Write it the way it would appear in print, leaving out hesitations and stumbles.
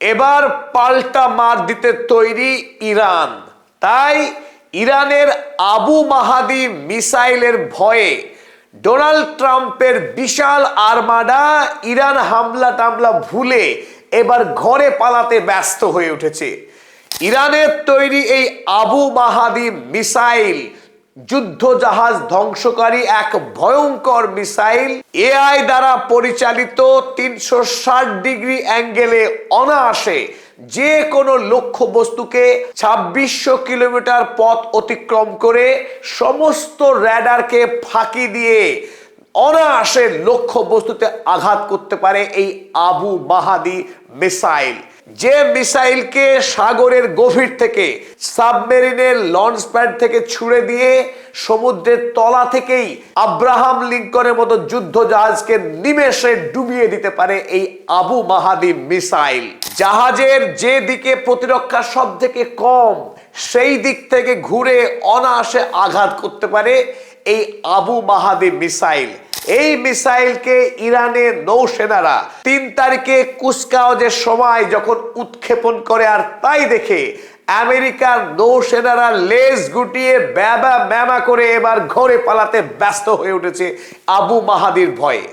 এবার পাল্টা মার দিতে তৈরি ইরান। তাই ইরানের আবু মাহাদি মিসাইলের ভয়ে ডোনাল্ড ট্রাম্পের বিশাল আর্মাডা ইরান হামলা টামলা ভুলে এবার ঘরে পালাতে ব্যস্ত হয়ে উঠেছে। ইরানের তৈরি এই আবু মাহাদি মিসাইল যুদ্ধ জাহাজ ধ্বংসকারী এক ভয়ঙ্কর মিসাইল, এআই দ্বারা পরিচালিত 360 ডিগ্রি অ্যাঙ্গেলে অনায়াসে যে কোনো লক্ষ্য বস্তুকে 2600 কিলোমিটার পথ অতিক্রম করে সমস্ত র্যাডারকে ফাঁকি দিয়ে অনায়াসে লক্ষ্য বস্তুতে আঘাত করতে পারে এই আবু মাহাদি মিসাইল। যে মিসাইলকে সাগরের গভীর থেকে, সাবমেরিনের লঞ্চ প্যাড থেকে ছুড়ে দিয়ে সমুদ্রের তলা থেকেই আব্রাহাম লিঙ্কনের মতো যুদ্ধ জাহাজকে নিমেষে ডুবিয়ে দিতে পারে এই আবু মাহাদি মিসাইল। জাহাজের যে দিকে প্রতিরক্ষা সব থেকে কম সেই দিক থেকে ঘুরে অনায়াসে আঘাত করতে পারে এই আবু মাহাদি মিসাইল। এই মিসাইলকে ইরানের নৌসেনারা 3 তারিখে কুচকাওয়াজের সময় যখন উৎক্ষেপণ করে, আর তাই দেখে আমেরিকার নৌসেনারা লেজ গুটিয়ে ব্যাবা ম্যামা করে এবার ঘরে পালাতে ব্যস্ত হয়ে উঠেছে আবু মাহাদির ভয়ে।